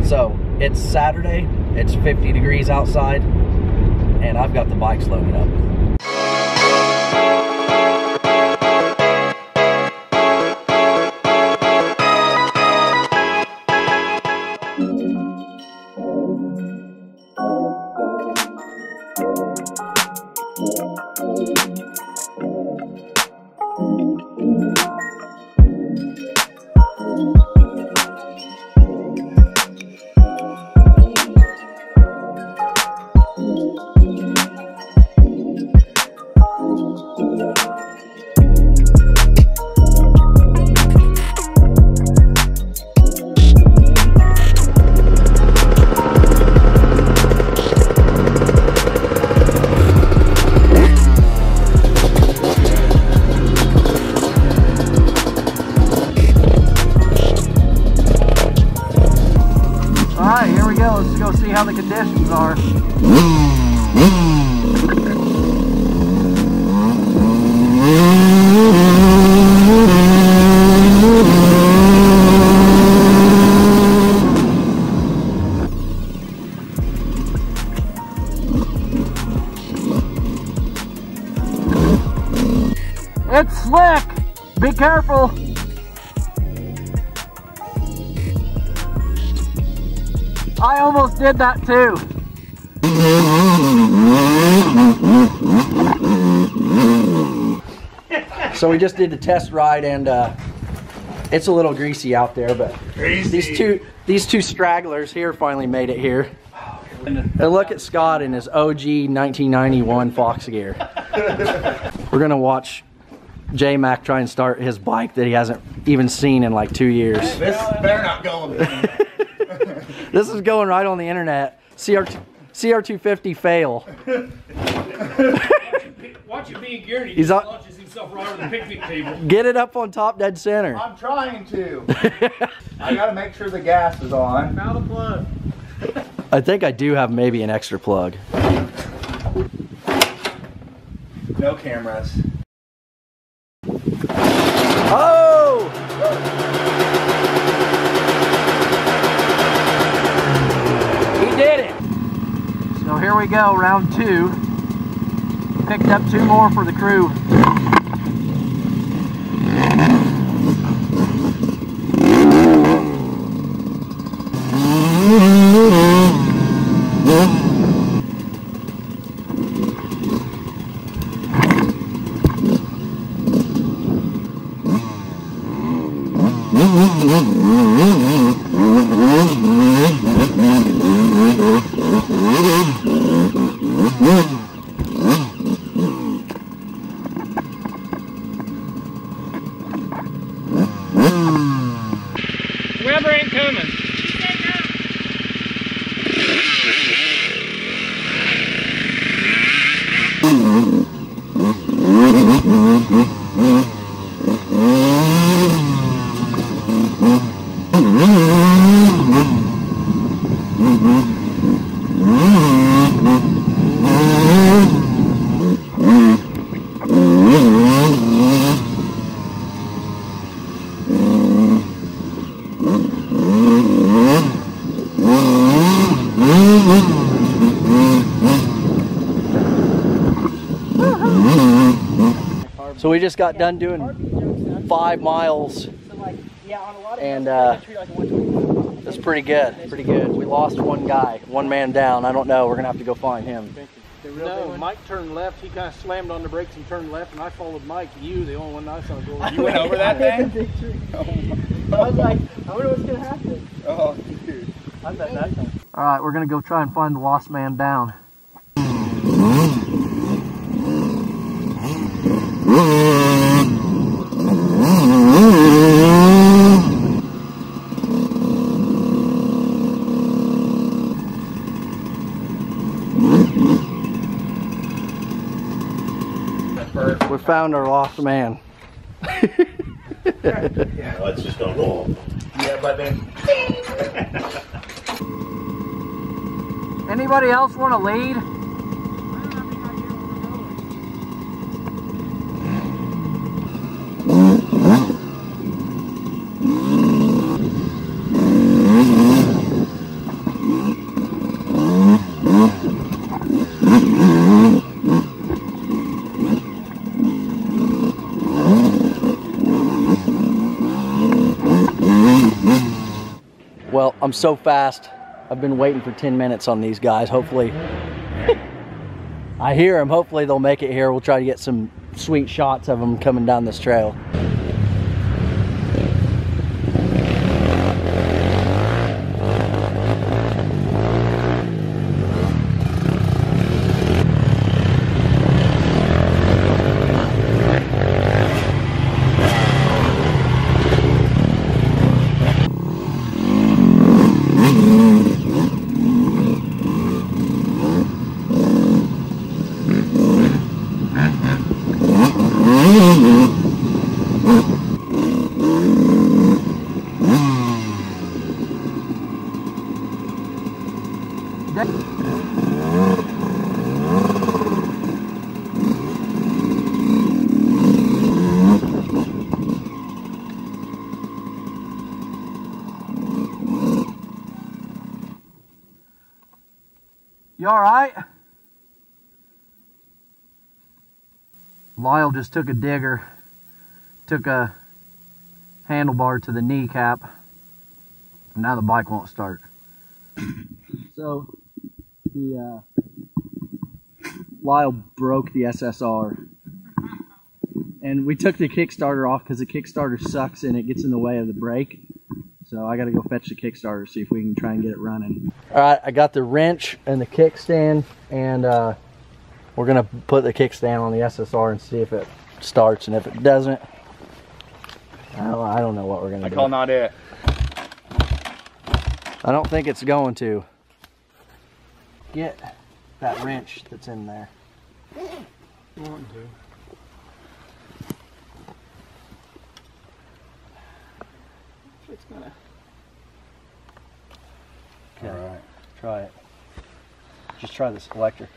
So it's Saturday, it's 50 degrees outside, and I've got the bikes loaded up. Let's go see how the conditions are. It's slick! Be careful! I almost did that too. So we just did the test ride, and it's a little greasy out there, but these two stragglers here finally made it here. And look at Scott in his OG 1991 Fox gear. We're gonna watch J-Mac try and start his bike that he hasn't even seen in like 2 years. This better not go on the internet. This is going right on the internet. CR250 fail. Watch it being geared. He He's just launches himself right on the picnic table. Get it up on top dead center. I'm trying to. I gotta make sure the gas is on. Found a plug. I think I do have maybe an extra plug. No cameras. Oh! He did it! So here we go, round 2. Picked up 2 more for the crew. Weber ain't coming. So we just got done doing 5 miles, and that's pretty good, We lost one guy, one man down. I don't know, we're gonna have to go find him. No, Mike turned left. He kind of slammed on the brakes and turned left, and I followed Mike. You, the only one I saw go. You went over that thing? I was like, I wonder what's gonna happen. Oh, dude. I bet that thing. All right, we're gonna go try and find the lost man down. We found our lost man. Yeah, let's just go roll. Yeah, but then. Anybody else want to lead? Well, I'm so fast. I've been waiting for 10 minutes on these guys. Hopefully, I hear them. Hopefully they'll make it here. We'll try to get some sweet shots of them coming down this trail. You all right? Lyle just took a digger, took a handlebar to the kneecap, and now the bike won't start. So, Lyle broke the SSR, and we took the Kickstarter off because the Kickstarter sucks and it gets in the way of the brake. So I got to go fetch the Kickstarter, see if we can try and get it running. All right, I got the wrench and the kickstand, and we're gonna put the kickstand on the SSR and see if it starts. And if it doesn't, I don't know what we're gonna do. I call not it. I don't think it's going to. Get that wrench that's in there. Want to. It's gonna. Okay, all right. Try it. Just try the selector.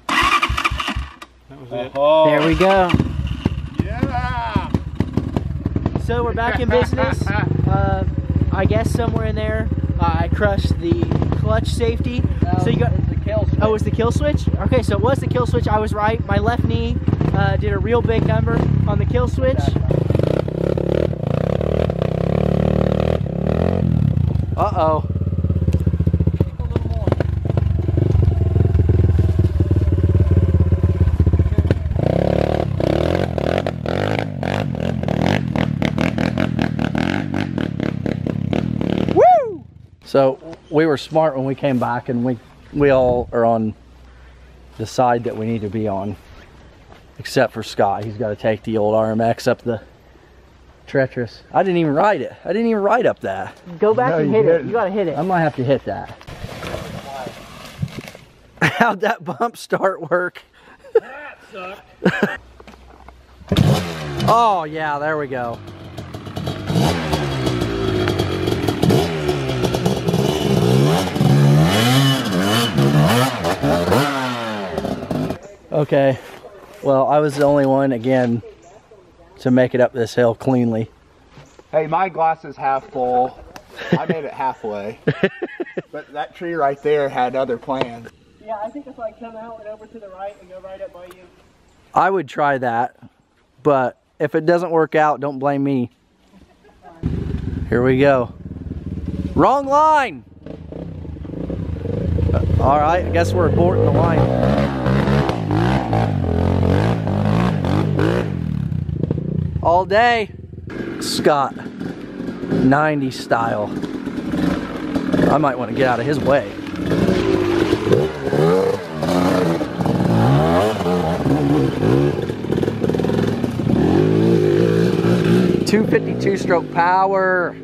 That was it. Oh, There we go. yeah! So we're back in business. I guess somewhere in there, I crushed the clutch safety. So you got the kill switch. Oh, it was the kill switch? Okay, so it was the kill switch. I was right. My left knee did a real big number on the kill switch. Uh-oh. Woo! So we were smart when we came back, and we all are on the side that we need to be on, except for Scott. He's got to take the old RMX up the treacherous. I didn't even ride it. I didn't even ride up that. Go back and hit it. You gotta hit it. I might have to hit that. How'd that bump start work? That sucked. Oh yeah, there we go. Okay, well, I was the only one again to make it up this hill cleanly. Hey, my glass is half full. I made it halfway. But that tree right there had other plans. Yeah, I think if I come out and over to the right and go right up by you. I would try that, but if it doesn't work out, don't blame me. Here we go. Wrong line! All right, I guess we're aborting the line. All day. Scott, 90 style. I might want to get out of his way. .252 stroke power.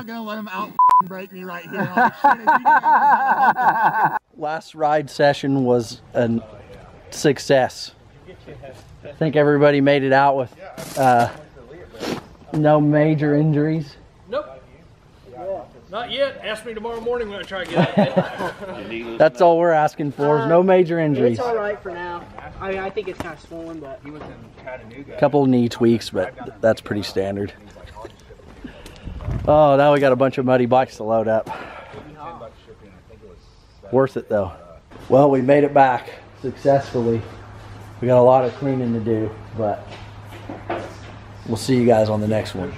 gonna let him out break me right here. Like, shit, if you get Last ride session was a success. I think everybody made it out with no major injuries. Nope. Not yet. Ask me tomorrow morning when I try to get out there. That's all we're asking for, is no major injuries. It's all right for now. I mean, I think it's kind of swollen, but he was A couple knee tweaks, but that's pretty standard. Oh, now we got a bunch of muddy bikes to load up. Worth it though. Well, we made it back successfully. We got a lot of cleaning to do, but we'll see you guys on the next one.